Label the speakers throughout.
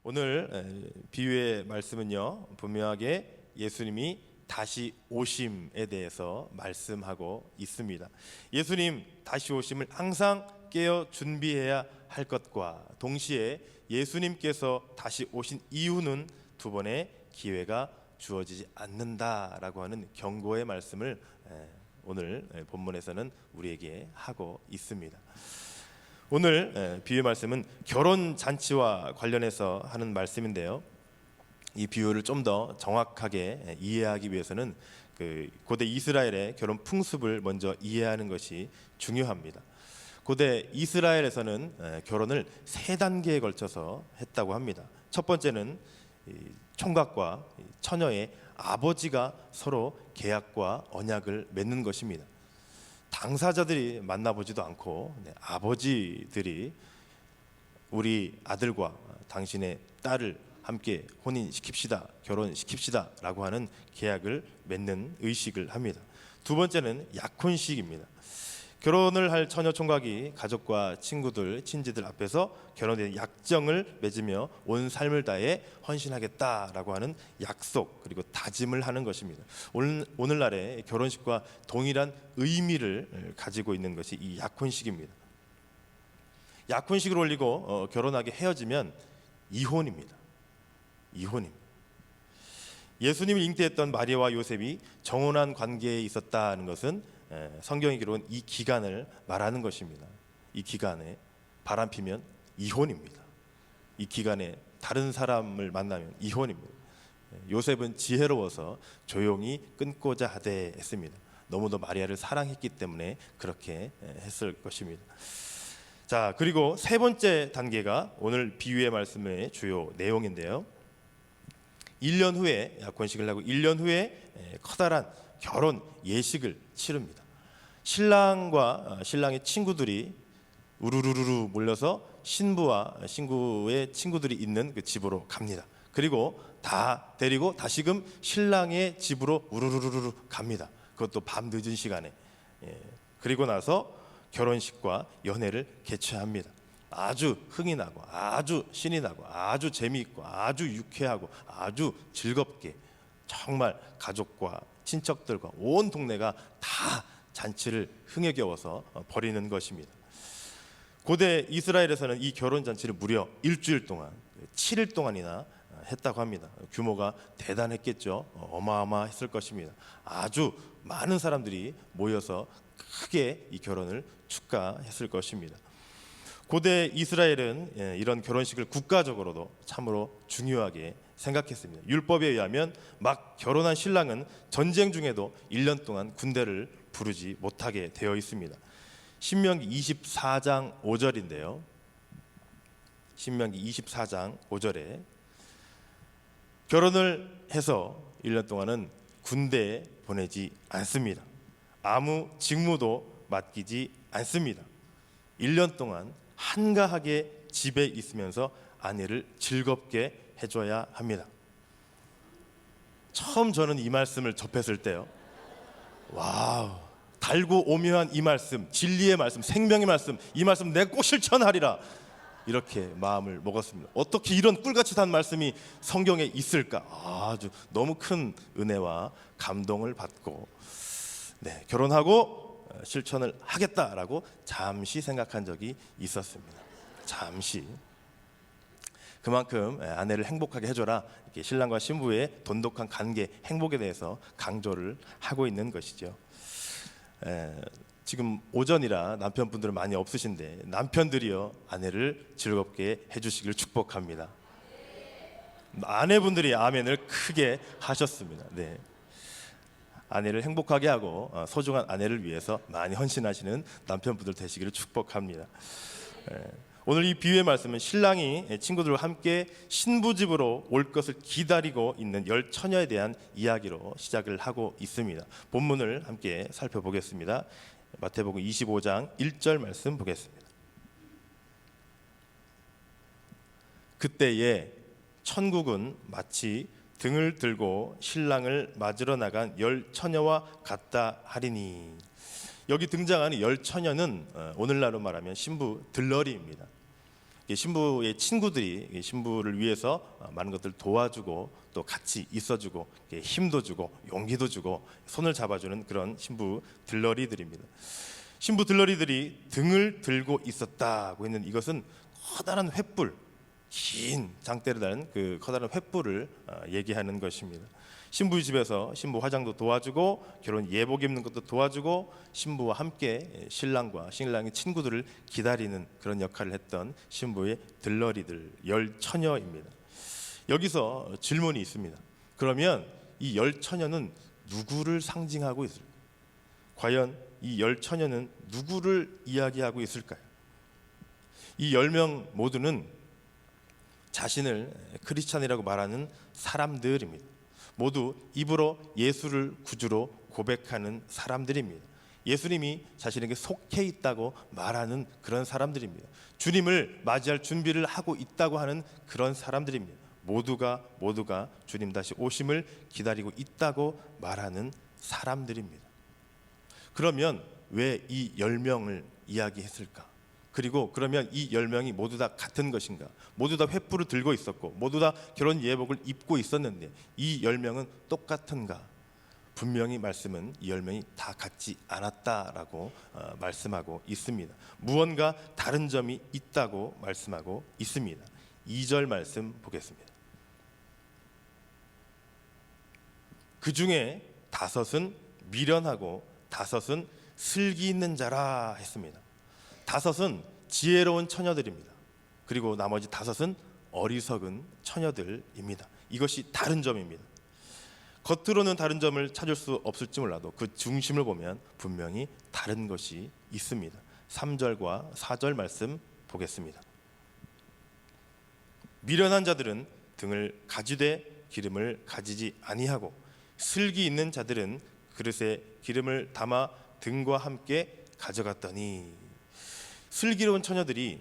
Speaker 1: 오늘 비유의 말씀은요, 분명하게 예수님이 다시 오심에 대해서 말씀하고 있습니다. 예수님 다시 오심을 항상 깨어 준비해야 할 것과 동시에 예수님께서 다시 오신 이유는 두 번의 기회가 주어지지 않는다라고 하는 경고의 말씀을 오늘 본문에서는 우리에게 하고 있습니다. 오늘 비유의 말씀은 결혼 잔치와 관련해서 하는 말씀인데요. 이 비유를 좀 더 정확하게 이해하기 위해서는 고대 이스라엘의 결혼 풍습을 먼저 이해하는 것이 중요합니다. 고대 이스라엘에서는 결혼을 세 단계에 걸쳐서 했다고 합니다. 첫 번째는 총각과 처녀의 아버지가 서로 계약과 언약을 맺는 것입니다. 당사자들이 만나보지도 않고 아버지들이 우리 아들과 당신의 딸을 함께 혼인시킵시다, 결혼시킵시다 라고 하는 계약을 맺는 의식을 합니다. 두 번째는 약혼식입니다. 결혼을 할 처녀 총각이 가족과 친구들, 친지들 앞에서 결혼의 약정을 맺으며 온 삶을 다해 헌신하겠다라고 하는 약속 그리고 다짐을 하는 것입니다. 오늘날의 결혼식과 동일한 의미를 가지고 있는 것이 이 약혼식입니다. 약혼식을 올리고 결혼하게 헤어지면 이혼입니다. 예수님을 잉태했던 마리아와 요셉이 정혼한 관계에 있었다는 것은 성경이 기록한 이 기간을 말하는 것입니다. 이 기간에 바람피면 이혼입니다. 이 기간에 다른 사람을 만나면 이혼입니다. 요셉은 지혜로워서 조용히 끊고자 하되 했습니다. 너무도 마리아를 사랑했기 때문에 그렇게 했을 것입니다. 자, 그리고 세 번째 단계가 오늘 비유의 말씀의 주요 내용인데요. 1년 후에 약혼식을 하고 1년 후에 커다란 결혼 예식을 치릅니다. 신랑과 신랑의 친구들이 우르르르 몰려서 신부와 신부의 친구들이 있는 그 집으로 갑니다. 그리고 다 데리고 다시금 신랑의 집으로 우르르르 갑니다. 그것도 밤 늦은 시간에. 그리고 나서 결혼식과 연애를 개최합니다. 아주 흥이 나고 아주 신이 나고 아주 재미있고 아주 유쾌하고 아주 즐겁게 정말 가족과 친척들과 온 동네가 다 잔치를 흥에 겨워서 벌이는 것입니다. 고대 이스라엘에서는 이 결혼잔치를 무려 일주일 동안 7일 동안이나 했다고 합니다. 규모가 대단했겠죠. 어마어마했을 것입니다. 아주 많은 사람들이 모여서 크게 이 결혼을 축하했을 것입니다. 고대 이스라엘은 이런 결혼식을 국가적으로도 참으로 중요하게 생각했습니다. 율법에 의하면 막 결혼한 신랑은 전쟁 중에도 1년 동안 군대를 부르지 못하게 되어 있습니다. 신명기 24장 5절인데요. 신명기 24장 5절에 결혼을 해서 1년 동안은 군대에 보내지 않습니다. 아무 직무도 맡기지 않습니다. 1년 동안 한가하게 집에 있으면서 아내를 즐겁게 해줘야 합니다. 처음 저는 이 말씀을 접했을 때요, 와우, 달고 오묘한 이 말씀, 진리의 말씀, 생명의 말씀, 이 말씀 내가 꼭 실천하리라, 이렇게 마음을 먹었습니다. 어떻게 이런 꿀같이 단 말씀이 성경에 있을까? 아주 너무 큰 은혜와 감동을 받고 결혼하고 실천을 하겠다라고 잠시 생각한 적이 있었습니다. 잠시. 그만큼 아내를 행복하게 해줘라, 이렇게 신랑과 신부의 돈독한 관계, 행복에 대해서 강조를 하고 있는 것이죠. 지금 오전이라 남편분들은 많이 없으신데 남편들이요, 아내를 즐겁게 해주시기를 축복합니다. 아내분들이 아멘을 크게 하셨습니다. 네. 아내를 행복하게 하고 소중한 아내를 위해서 많이 헌신하시는 남편분들 되시기를 축복합니다. 오늘 이 비유의 말씀은 신랑이 친구들과 함께 신부 집으로 올 것을 기다리고 있는 열 처녀에 대한 이야기로 시작을 하고 있습니다. 본문을 함께 살펴보겠습니다. 마태복음 25장 1절 말씀 보겠습니다. 그때에 천국은 마치 등을 들고 신랑을 맞으러 나간 열 처녀와 같다 하리니. 여기 등장하는 열 처녀는 오늘날로 말하면 신부 들러리입니다. 신부의 친구들이 신부를 위해서 많은 것들 도와주고 또 같이 있어주고 힘도 주고 용기도 주고 손을 잡아주는 그런 신부 들러리들입니다. 신부 들러리들이 등을 들고 있었다고 했는 이것은 커다란 횃불, 긴 장대를 다는 그 커다란 횃불을 얘기하는 것입니다. 신부 집에서 신부 화장도 도와주고 결혼 예복 입는 것도 도와주고 신부와 함께 신랑과 신랑의 친구들을 기다리는 그런 역할을 했던 신부의 들러리들, 열처녀입니다. 여기서 질문이 있습니다. 그러면 이 열처녀는 누구를 상징하고 있을까요? 과연 이 열처녀는 누구를 이야기하고 있을까요? 이 10명 모두는 자신을 크리스찬이라고 말하는 사람들입니다. 모두 입으로 예수를 구주로 고백하는 사람들입니다. 예수님이 자신에게 속해 있다고 말하는 그런 사람들입니다. 주님을 맞이할 준비를 하고 있다고 하는 그런 사람들입니다. 모두가 주님 다시 오심을 기다리고 있다고 말하는 사람들입니다. 그러면 왜 이 10명을 이야기했을까? 그리고 그러면 이 10명이 모두 다 같은 것인가? 모두 다 횃불을 들고 있었고 모두 다 결혼 예복을 입고 있었는데 이 10명은 똑같은가? 분명히 말씀은 이 10명이 다 같지 않았다라고 말씀하고 있습니다. 무언가 다른 점이 있다고 말씀하고 있습니다. 2절 말씀 보겠습니다. 그 중에 5은 미련하고 5은 슬기 있는 자라 했습니다. 5은 지혜로운 처녀들입니다. 그리고 나머지 5은 어리석은 처녀들입니다. 이것이 다른 점입니다. 겉으로는 다른 점을 찾을 수 없을지 몰라도 그 중심을 보면 분명히 다른 것이 있습니다. 3절과 4절 말씀 보겠습니다. 미련한 자들은 등을 가지되 기름을 가지지 아니하고 슬기 있는 자들은 그릇에 기름을 담아 등과 함께 가져갔더니 슬기로운 처녀들이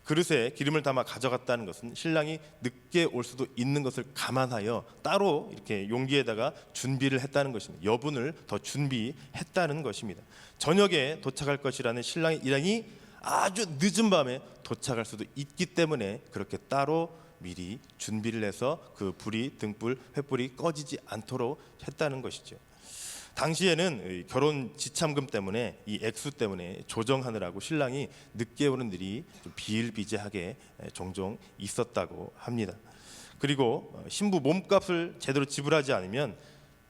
Speaker 1: 그릇에 기름을 담아 가져갔다는 것은 신랑이 늦게 올 수도 있는 것을 감안하여 따로 이렇게 용기에다가 준비를 했다는 것입니다. 여분을 더 준비했다는 것입니다. 저녁에 도착할 것이라는 신랑의 일행이 아주 늦은 밤에 도착할 수도 있기 때문에 그렇게 따로 미리 준비를 해서 그 등불, 횃불이 꺼지지 않도록 했다는 것이죠. 당시에는 결혼 지참금 때문에 이 액수 때문에 조정하느라고 신랑이 늦게 오는 일이 좀 비일비재하게 종종 있었다고 합니다. 그리고 신부 몸값을 제대로 지불하지 않으면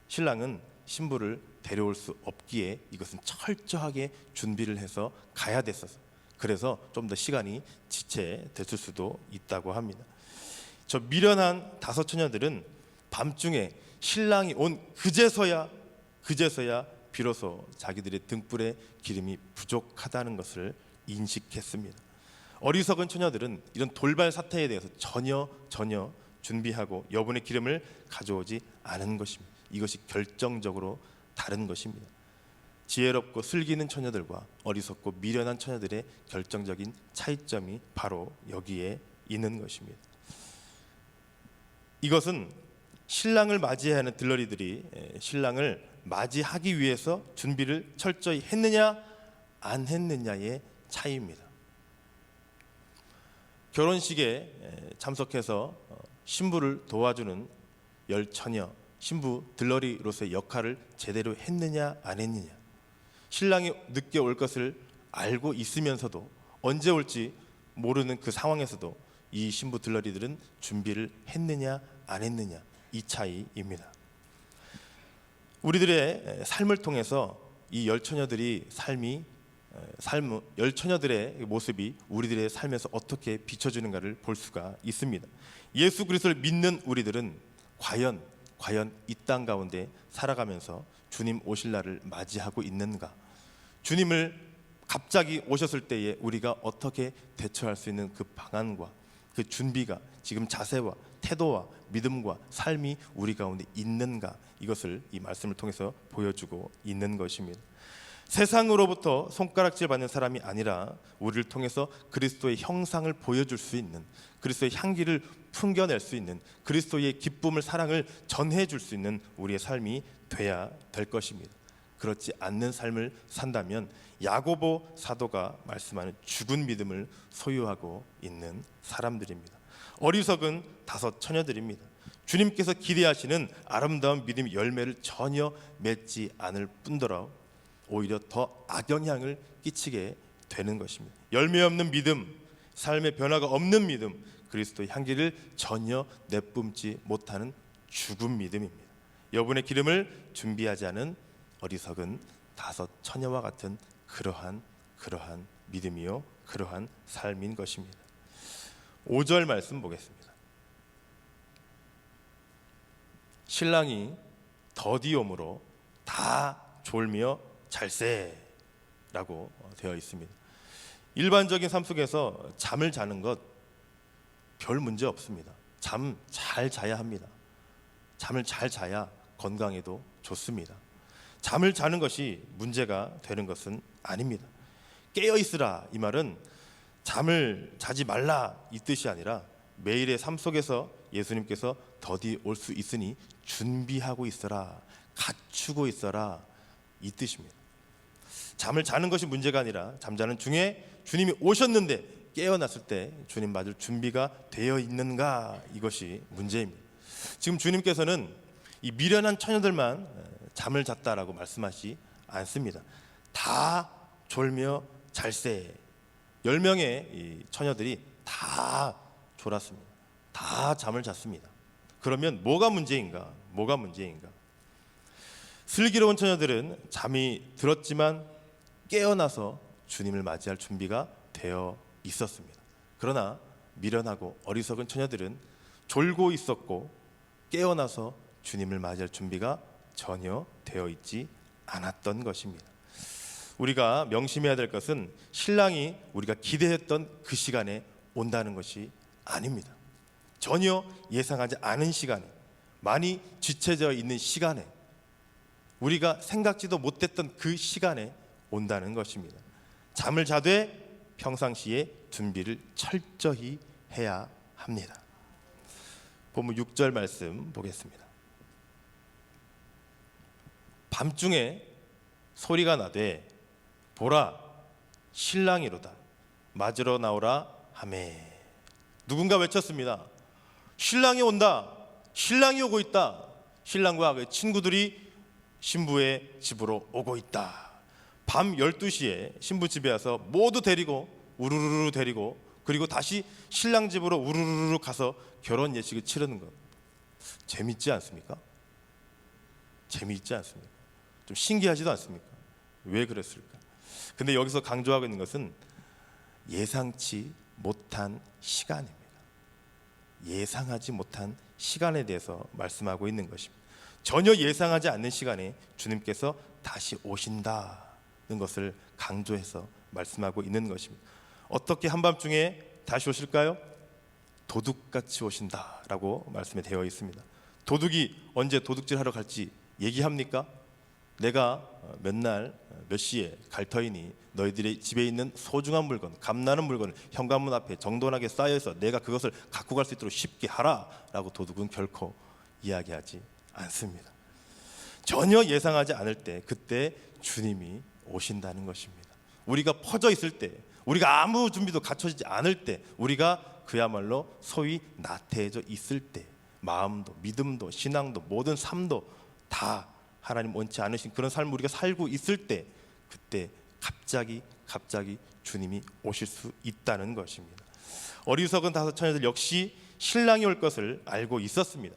Speaker 1: 신랑은 신부를 데려올 수 없기에 이것은 철저하게 준비를 해서 가야 됐어서 그래서 좀 더 시간이 지체됐을 수도 있다고 합니다. 저 미련한 5 처녀들은 밤중에 신랑이 온 그제서야 비로소 자기들의 등불에 기름이 부족하다는 것을 인식했습니다. 어리석은 처녀들은 이런 돌발 사태에 대해서 전혀 준비하고 여분의 기름을 가져오지 않은 것입니다. 이것이 결정적으로 다른 것입니다. 지혜롭고 슬기 있는 처녀들과 어리석고 미련한 처녀들의 결정적인 차이점이 바로 여기에 있는 것입니다. 이것은 신랑을 맞이해야 하는 들러리들이 신랑을 맞이하기 위해서 준비를 철저히 했느냐 안 했느냐의 차이입니다. 결혼식에 참석해서 신부를 도와주는 열처녀, 신부 들러리로서의 역할을 제대로 했느냐 안 했느냐, 신랑이 늦게 올 것을 알고 있으면서도 언제 올지 모르는 그 상황에서도 이 신부 들러리들은 준비를 했느냐 안 했느냐, 이 차이입니다. 우리들의 삶을 통해서 이 열처녀들의 모습이 우리들의 삶에서 어떻게 비춰주는가를 볼 수가 있습니다. 예수 그리스도를 믿는 우리들은 과연 이 땅 가운데 살아가면서 주님 오실 날을 맞이하고 있는가? 주님을 갑자기 오셨을 때에 우리가 어떻게 대처할 수 있는 그 방안과 그 준비가 지금 자세와 태도와 믿음과 삶이 우리 가운데 있는가, 이것을 이 말씀을 통해서 보여주고 있는 것입니다. 세상으로부터 손가락질 받는 사람이 아니라 우리를 통해서 그리스도의 형상을 보여줄 수 있는, 그리스도의 향기를 풍겨낼 수 있는, 그리스도의 기쁨을 사랑을 전해줄 수 있는 우리의 삶이 돼야 될 것입니다. 그렇지 않는 삶을 산다면 야고보 사도가 말씀하는 죽은 믿음을 소유하고 있는 사람들입니다. 어리석은 5 처녀들입니다. 주님께서 기대하시는 아름다운 믿음의 열매를 전혀 맺지 않을 뿐더러 오히려 더 악영향을 끼치게 되는 것입니다. 열매 없는 믿음, 삶의 변화가 없는 믿음, 그리스도의 향기를 전혀 내뿜지 못하는 죽은 믿음입니다. 여분의 기름을 준비하지 않은 어리석은 5 처녀와 같은 그러한 믿음이요, 그러한 삶인 것입니다. 5절 말씀 보겠습니다. 신랑이 더디옴으로 다 졸며 잘세라고 되어 있습니다. 일반적인 삶 속에서 잠을 자는 것 별 문제 없습니다. 잠 잘 자야 합니다. 잠을 잘 자야 건강에도 좋습니다. 잠을 자는 것이 문제가 되는 것은 아닙니다. 깨어 있으라, 이 말은 잠을 자지 말라 이 뜻이 아니라 매일의 삶 속에서 예수님께서 더디 올 수 있으니 준비하고 있어라, 갖추고 있어라, 이 뜻입니다. 잠을 자는 것이 문제가 아니라 잠자는 중에 주님이 오셨는데 깨어났을 때 주님 맞을 준비가 되어 있는가, 이것이 문제입니다. 지금 주님께서는 이 미련한 처녀들만 잠을 잤다라고 말씀하시 않습니다. 다 졸며 잘세, 10명의 이 처녀들이 다 졸았습니다. 다 잠을 잤습니다. 그러면 뭐가 문제인가? 슬기로운 처녀들은 잠이 들었지만 깨어나서 주님을 맞이할 준비가 되어 있었습니다. 그러나 미련하고 어리석은 처녀들은 졸고 있었고 깨어나서 주님을 맞이할 준비가 전혀 되어 있지 않았던 것입니다. 우리가 명심해야 될 것은 신랑이 우리가 기대했던 그 시간에 온다는 것이 아닙니다. 전혀 예상하지 않은 시간에, 많이 지체되어 있는 시간에, 우리가 생각지도 못했던 그 시간에 온다는 것입니다. 잠을 자되 평상시에 준비를 철저히 해야 합니다. 본문 6절 말씀 보겠습니다. 밤중에 소리가 나되 보라, 신랑이로다, 맞으러 나오라 하매. 누군가 외쳤습니다. 신랑이 온다, 신랑이 오고 있다. 신랑과 그의 친구들이 신부의 집으로 오고 있다. 밤 12시에 신부 집에 와서 모두 데리고 우르르르 데리고, 그리고 다시 신랑 집으로 우르르르 가서 결혼 예식을 치르는 것, 재밌지 않습니까? 재미있지 않습니까? 좀 신기하지도 않습니까? 왜 그랬을까? 근데 여기서 강조하고 있는 것은 예상치 못한 시간입니다. 예상하지 못한 시간에 대해서 말씀하고 있는 것입니다. 전혀 예상하지 않는 시간에 주님께서 다시 오신다는 것을 강조해서 말씀하고 있는 것입니다. 어떻게 한밤중에 다시 오실까요? 도둑같이 오신다라고 말씀에 되어 있습니다. 도둑이 언제 도둑질하러 갈지 얘기합니까? 내가 몇 날 몇 시에 갈 터이니 너희들의 집에 있는 소중한 물건, 값나는 물건을 현관문 앞에 정돈하게 쌓여서 내가 그것을 갖고 갈 수 있도록 쉽게 하라라고 도둑은 결코 이야기하지 않습니다. 전혀 예상하지 않을 때, 그때 주님이 오신다는 것입니다. 우리가 퍼져 있을 때, 우리가 아무 준비도 갖춰지지 않을 때, 우리가 그야말로 소위 나태해져 있을 때, 마음도 믿음도 신앙도 모든 삶도 다 하나님 원치 않으신 그런 삶을 우리가 살고 있을 때, 그때 갑자기 주님이 오실 수 있다는 것입니다. 어리석은 5 처녀들 역시 신랑이 올 것을 알고 있었습니다.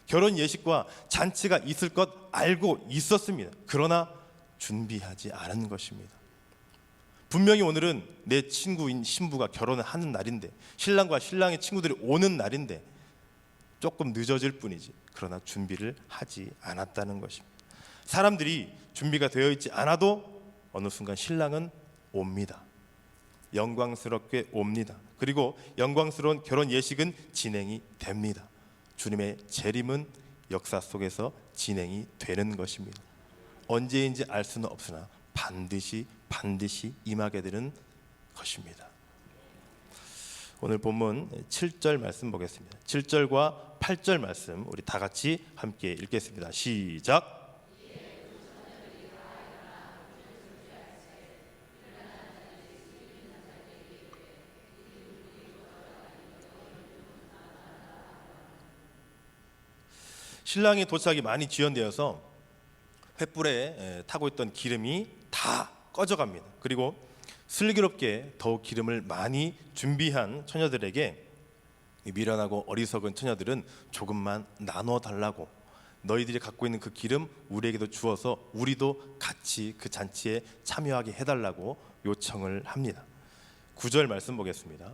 Speaker 1: 결혼 예식과 잔치가 있을 것 알고 있었습니다. 그러나 준비하지 않은 것입니다. 분명히 오늘은 내 친구인 신부가 결혼을 하는 날인데, 신랑과 신랑의 친구들이 오는 날인데 조금 늦어질 뿐이지, 그러나 준비를 하지 않았다는 것입니다. 사람들이 준비가 되어 있지 않아도 어느 순간 신랑은 옵니다. 영광스럽게 옵니다. 그리고 영광스러운 결혼 예식은 진행이 됩니다. 주님의 재림은 역사 속에서 진행이 되는 것입니다. 언제인지 알 수는 없으나 반드시 임하게 되는 것입니다. 오늘 본문 7절 말씀 보겠습니다. 7절과 8절 말씀 우리 다 같이 함께 읽겠습니다. 시작. 신랑의 도착이 많이 지연되어서 횃불에 타고 있던 기름이 다 꺼져갑니다. 그리고 슬기롭게 더욱 기름을 많이 준비한 처녀들에게 미련하고 어리석은 처녀들은 조금만 나눠 달라고, 너희들이 갖고 있는 그 기름 우리에게도 주어서 우리도 같이 그 잔치에 참여하게 해달라고 요청을 합니다. 9절 말씀 보겠습니다.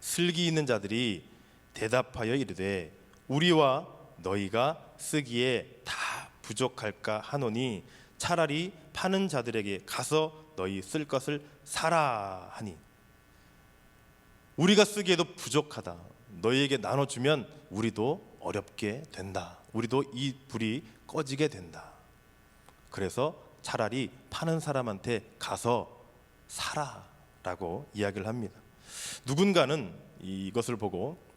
Speaker 1: 슬기 있는 자들이 대답하여 이르되 우리와 너희가 쓰기에 다 부족할까 하노니 차라리 파는 자들에게 가서 너희 쓸 것을 사라 하니, 우리가 쓰기에도 부족하다. 너희에게 나눠주면 우리도 어렵게 된다. 우리도 이 불이 꺼지게 된다. 그래서 차라리 파는 사람한테 가서 사라라고 이야기를 합니다. 누군가는 이것을 보고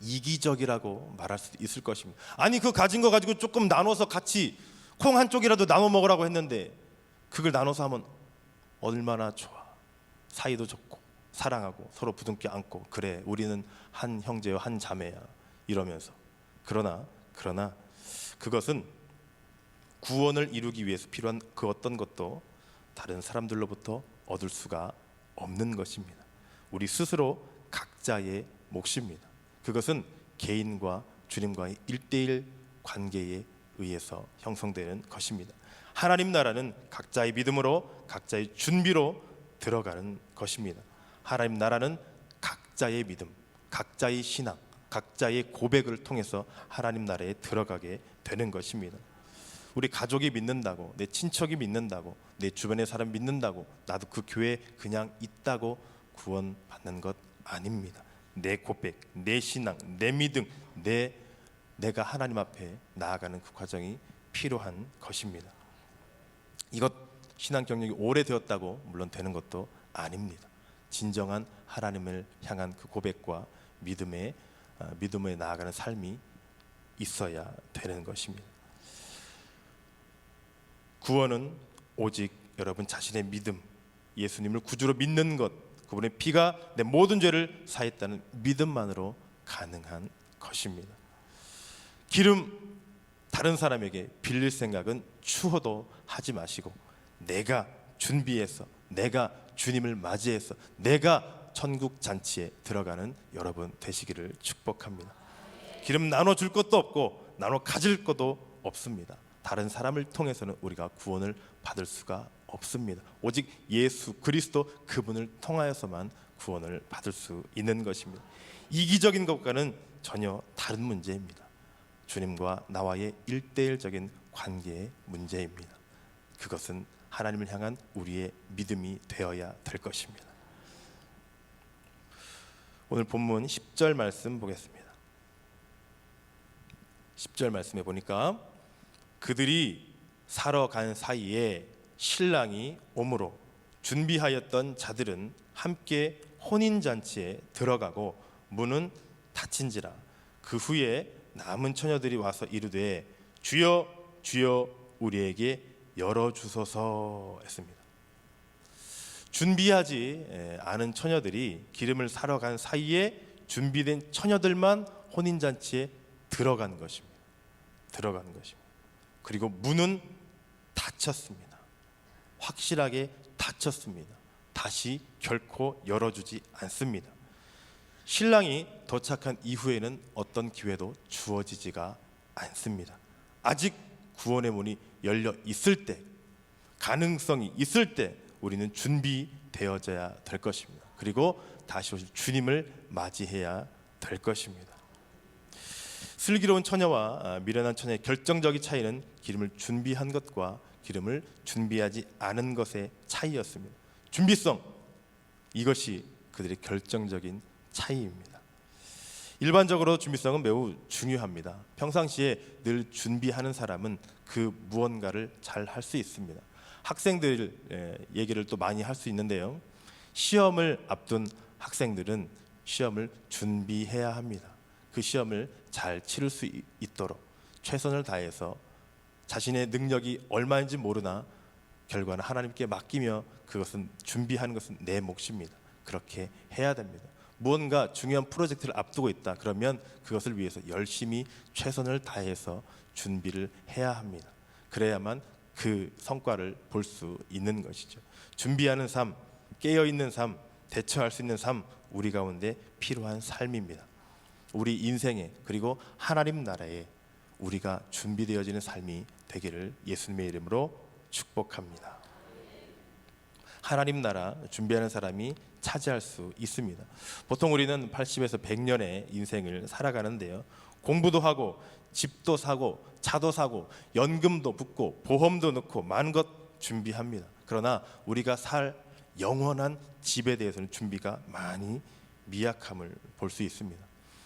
Speaker 1: 이기적이라고 말할 수도 있을 것입니다. 아니, 그 가진 거 가지고 조금 나눠서 같이 콩 한 쪽이라도 나눠 먹으라고 했는데 그걸 나눠서 하면 얼마나 좋아. 사이도 좋고 사랑하고 서로 부둥켜 안고, 그래 우리는 한 형제요 한 자매야 이러면서. 그러나 그것은 구원을 이루기 위해서 필요한 그 어떤 것도 다른 사람들로부터 얻을 수가 없는 것입니다. 우리 스스로 각자의 몫입니다. 그것은 개인과 주님과의 1:1 관계에 의해서 형성되는 것입니다. 하나님 나라는 각자의 믿음으로, 각자의 준비로 들어가는 것입니다. 하나님 나라는 각자의 믿음, 각자의 신앙, 각자의 고백을 통해서 하나님 나라에 들어가게 되는 것입니다. 우리 가족이 믿는다고, 내 친척이 믿는다고, 내 주변의 사람 믿는다고 나도 그 교회에 그냥 있다고 구원받는 것 아닙니다. 내 고백, 내 신앙, 내 믿음, 내가 하나님 앞에 나아가는 그 과정이 필요한 것입니다. 이것 신앙 경력이 오래되었다고 물론 되는 것도 아닙니다. 진정한 하나님을 향한 그 고백과 믿음에 나아가는 삶이 있어야 되는 것입니다. 구원은 오직 여러분 자신의 믿음, 예수님을 구주로 믿는 것, 그분의 피가 내 모든 죄를 사했다는 믿음만으로 가능한 것입니다. 기름 다른 사람에게 빌릴 생각은 추호도 하지 마시고, 내가 준비해서, 내가 주님을 맞이해서 내가 천국 잔치에 들어가는 여러분 되시기를 축복합니다. 기름 나눠줄 것도 없고 나눠 가질 것도 없습니다. 다른 사람을 통해서는 우리가 구원을 받을 수가 없습니다. 오직 예수 그리스도 그분을 통하여서만 구원을 받을 수 있는 것입니다. 이기적인 것과는 전혀 다른 문제입니다. 주님과 나와의 1:1적인 관계의 문제입니다. 그것은 하나님을 향한 우리의 믿음이 되어야 될 것입니다. 오늘 본문 10절 말씀 보겠습니다. 10절 말씀에 보니까 그들이 사러 간 사이에 신랑이 오므로 준비하였던 자들은 함께 혼인잔치에 들어가고 문은 닫힌지라. 그 후에 남은 처녀들이 와서 이르되 주여 주여 우리에게 열어주소서 했습니다. 준비하지 않은 처녀들이 기름을 사러 간 사이에 준비된 처녀들만 혼인잔치에 들어간 것입니다. 그리고 문은 닫혔습니다. 확실하게 닫혔습니다. 다시 결코 열어주지 않습니다. 신랑이 도착한 이후에는 어떤 기회도 주어지지가 않습니다. 아직 구원의 문이 열려 있을 때, 가능성이 있을 때 우리는 준비되어져야 될 것입니다. 그리고 다시 오실 주님을 맞이해야 될 것입니다. 슬기로운 처녀와 미련한 처녀의 결정적인 차이는 기름을 준비한 것과 기름을 준비하지 않은 것의 차이였습니다. 준비성, 이것이 그들의 결정적인 차이입니다. 일반적으로 준비성은 매우 중요합니다. 평상시에 늘 준비하는 사람은 그 무언가를 잘 할 수 있습니다. 학생들 얘기를 또 많이 할 수 있는데요, 시험을 앞둔 학생들은 시험을 준비해야 합니다. 그 시험을 잘 치를 수 있도록 최선을 다해서 자신의 능력이 얼마인지 모르나 결과는 하나님께 맡기며 그것은 준비하는 것은 내 몫입니다. 그렇게 해야 됩니다. 무언가 중요한 프로젝트를 앞두고 있다. 그러면 그것을 위해서 열심히 최선을 다해서 준비를 해야 합니다. 그래야만 그 성과를 볼 수 있는 것이죠. 준비하는 삶, 깨어있는 삶, 대처할 수 있는 삶, 우리 가운데 필요한 삶입니다. 우리 인생에, 그리고 하나님 나라에 우리가 준비되어지는 삶이 되기를 예수님의 이름으로 축복합니다. 하나님 나라 준비하는 사람이 차지할 수 있습니다. 보통 우리는 80에서 100년의 인생을 살아가는데요, 공부도 하고 집도 사고 차도 사고 연금도 붓고 보험도 넣고 많은 것 준비합니다. 그러나 우리가 살 영원한 집에 대해서는 준비가 많이 미약함을 볼 수 있습니다.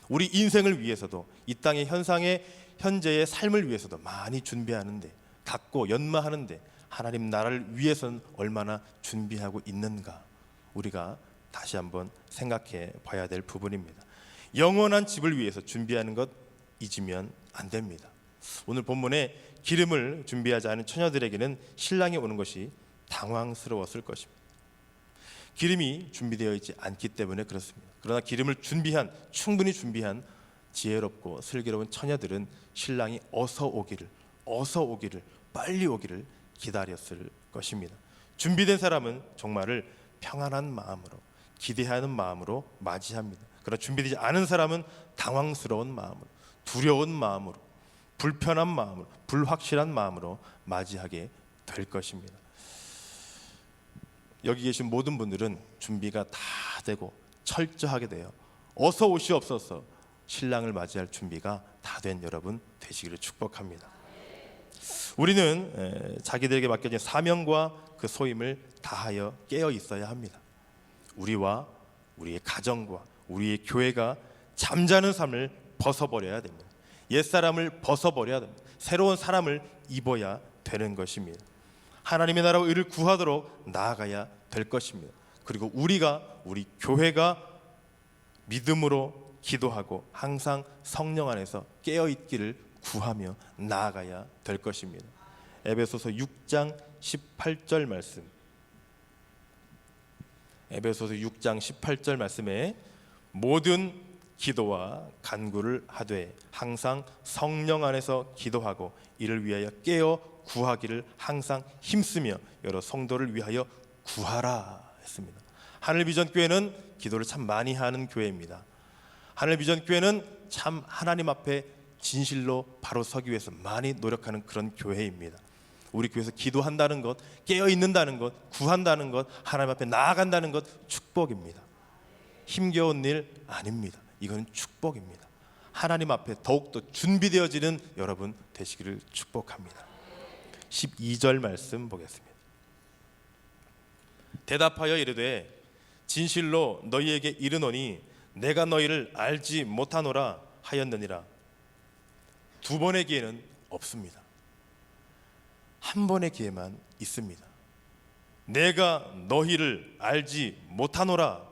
Speaker 1: 우리 인생을 위해서도, 이 땅의 현재의 삶을 위해서도 많이 준비하는데, 갖고 연마하는데 하나님 나라를 위해서는 얼마나 준비하고 있는가, 우리가 다시 한번 생각해 봐야 될 부분입니다. 영원한 집을 위해서 준비하는 것 잊으면 안 됩니다. 오늘 본문에 기름을 준비하지 않은 처녀들에게는 신랑이 오는 것이 당황스러웠을 것입니다. 기름이 준비되어 있지 않기 때문에 그렇습니다. 그러나 기름을 충분히 준비한 지혜롭고 슬기로운 처녀들은 신랑이 어서 오기를, 빨리 오기를 기다렸을 것입니다. 준비된 사람은 정말을 평안한 마음으로, 기대하는 마음으로 맞이합니다. 그러나 준비되지 않은 사람은 당황스러운 마음으로, 두려운 마음으로, 불편한 마음으로, 불확실한 마음으로 맞이하게 될 것입니다. 여기 계신 모든 분들은 준비가 다 되고 철저하게 돼요. 어서 오시옵소서, 신랑을 맞이할 준비가 다 된 여러분 되시기를 축복합니다. 우리는 자기들에게 맡겨진 사명과 그 소임을 다하여 깨어 있어야 합니다. 우리와 우리의 가정과 우리의 교회가 잠자는 삶을 벗어버려야 됩니다. 옛사람을 벗어버려야 됩니다. 새로운 사람을 입어야 되는 것입니다. 하나님의 나라와 의를 구하도록 나아가야 될 것입니다. 그리고 우리 교회가 믿음으로 기도하고 항상 성령 안에서 깨어있기를 구하며 나아가야 될 것입니다. 에베소서 6장 18절 말씀, 에베소서 6장 18절 말씀에 모든 기도와 간구를 하되 항상 성령 안에서 기도하고 이를 위하여 깨어 구하기를 항상 힘쓰며 여러 성도를 위하여 구하라 했습니다. 하늘비전교회는 기도를 참 많이 하는 교회입니다. 하늘비전교회는 참 하나님 앞에 진실로 바로 서기 위해서 많이 노력하는 그런 교회입니다. 우리 교회에서 기도한다는 것, 깨어있는다는 것, 구한다는 것, 하나님 앞에 나아간다는 것 축복입니다. 힘겨운 일 아닙니다. 이건 축복입니다. 하나님 앞에 더욱더 준비되어지는 여러분 되시기를 축복합니다. 12절 말씀 보겠습니다. 대답하여 이르되 진실로 너희에게 이르노니 내가 너희를 알지 못하노라 하였느니라. 두 번의 기회는 없습니다. 한 번의 기회만 있습니다. 내가 너희를 알지 못하노라.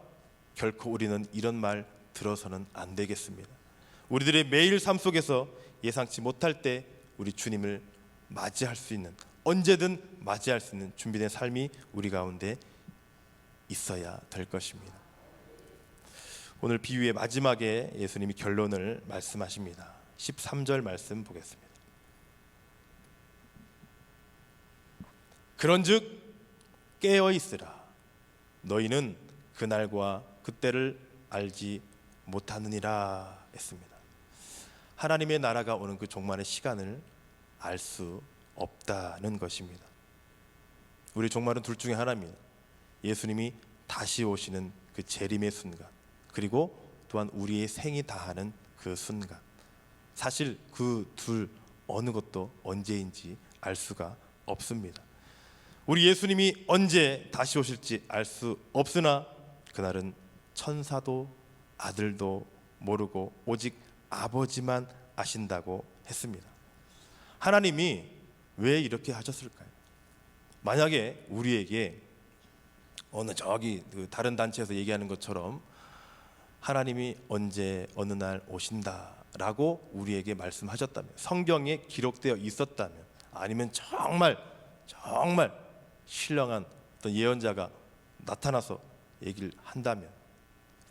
Speaker 1: 결코 우리는 이런 말 들어서는 안 되겠습니다. 우리들의 매일 삶 속에서 예상치 못할 때 우리 주님을 맞이할 수 있는, 언제든 맞이할 수 있는 준비된 삶이 우리 가운데 있어야 될 것입니다. 오늘 비유의 마지막에 예수님이 결론을 말씀하십니다. 13절 말씀 보겠습니다. 그런즉 깨어 있으라. 너희는 그날과 그때를 알지 못하느니라 했습니다. 하나님의 나라가 오는 그 종말의 시간을 알 수 없다는 것입니다. 우리 종말은 둘 중에 하나입니다. 예수님이 다시 오시는 그 재림의 순간, 그리고 또한 우리의 생이 다하는 그 순간. 사실 그 둘 어느 것도 언제인지 알 수가 없습니다. 우리 예수님이 언제 다시 오실지 알 수 없으나 그날은 천사도 아들도 모르고 오직 아버지만 아신다고 했습니다. 하나님이 왜 이렇게 하셨을까요? 만약에 우리에게 저기 다른 단체에서 얘기하는 것처럼 하나님이 언제 어느 날 오신다라고 우리에게 말씀하셨다면, 성경에 기록되어 있었다면, 아니면 정말 신령한 어떤 예언자가 나타나서 얘기를 한다면,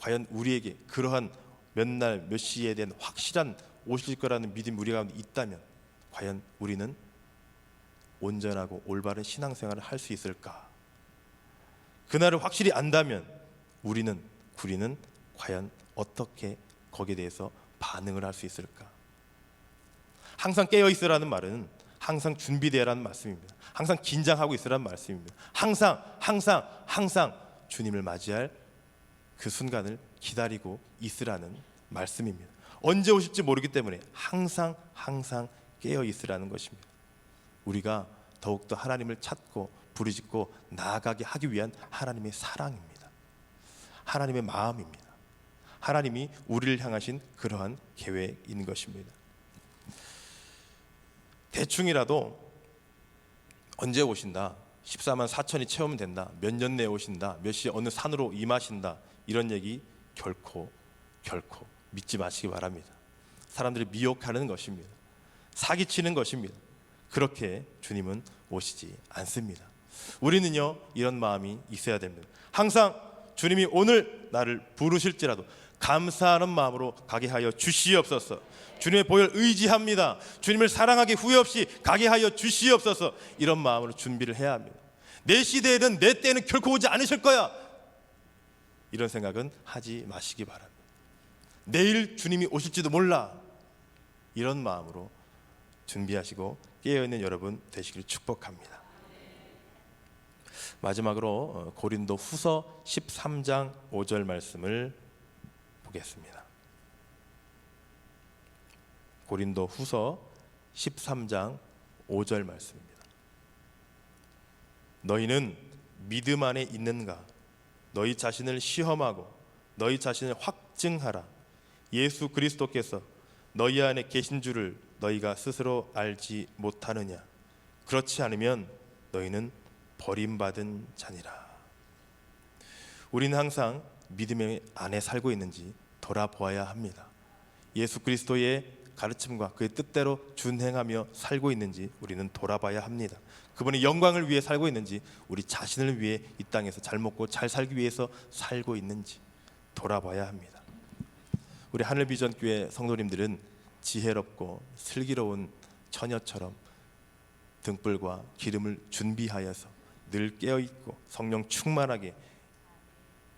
Speaker 1: 과연 우리에게 그러한 몇 날 몇 시에 대한 확실한 오실 거라는 믿음이 우리 가운데 있다면 과연 우리는 온전하고 올바른 신앙생활을 할 수 있을까? 그날을 확실히 안다면 우리는 과연 어떻게 거기에 대해서 반응을 할 수 있을까? 항상 깨어 있으라는 말은 항상 준비되라는 말씀입니다. 항상 긴장하고 있으라는 말씀입니다. 항상 주님을 맞이할 그 순간을 기다리고 있으라는 말씀입니다. 언제 오실지 모르기 때문에 항상 깨어 있으라는 것입니다. 우리가 더욱더 하나님을 찾고 부르짖고 나아가게 하기 위한 하나님의 사랑입니다. 하나님의 마음입니다. 하나님이 우리를 향하신 그러한 계획인 것입니다. 대충이라도 언제 오신다, 14만 4천이 채우면 된다, 몇 년 내에 오신다, 몇 시에 어느 산으로 임하신다, 이런 얘기 결코 믿지 마시기 바랍니다. 사람들이 미혹하는 것입니다. 사기치는 것입니다. 그렇게 주님은 오시지 않습니다. 우리는요, 이런 마음이 있어야 됩니다. 항상 주님이 오늘 나를 부르실지라도 감사하는 마음으로 가게 하여 주시옵소서. 주님의 보혈 의지합니다. 주님을 사랑하기 후회 없이 가게 하여 주시옵소서. 이런 마음으로 준비를 해야 합니다. 내 시대에는, 내 때는 결코 오지 않으실 거야, 이런 생각은 하지 마시기 바랍니다. 내일 주님이 오실지도 몰라, 이런 마음으로 준비하시고 깨어있는 여러분 되시기를 축복합니다. 마지막으로 고린도 후서 13장 5절 말씀을 보겠습니다. 고린도 후서 13장 5절 말씀입니다. 너희는 믿음 안에 있는가? 너희 자신을 시험하고 너희 자신을 확증하라. 예수 그리스도께서 너희 안에 계신 줄을 너희가 스스로 알지 못하느냐? 그렇지 않으면 너희는 버림받은 자니라. 우리는 항상 믿음의 안에 살고 있는지 돌아보아야 합니다. 예수 그리스도의 가르침과 그의 뜻대로 준행하며 살고 있는지 우리는 돌아봐야 합니다. 그분의 영광을 위해 살고 있는지, 우리 자신을 위해 이 땅에서 잘 먹고 잘 살기 위해서 살고 있는지 돌아봐야 합니다. 우리 하늘비전교회 성도님들은 지혜롭고 슬기로운 처녀처럼 등불과 기름을 준비하여서 늘 깨어있고 성령 충만하게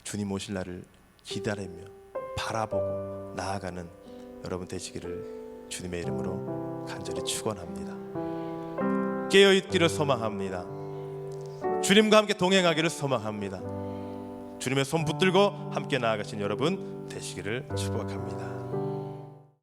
Speaker 1: 주님 오실 날을 기다리며 바라보고 나아가는 여러분 되시기를 주님의 이름으로 간절히 축원합니다. 깨어있기를 소망합니다. 주님과 함께 동행하기를 소망합니다. 주님의 손 붙들고 함께 나아가신 여러분 되시기를 축복합니다.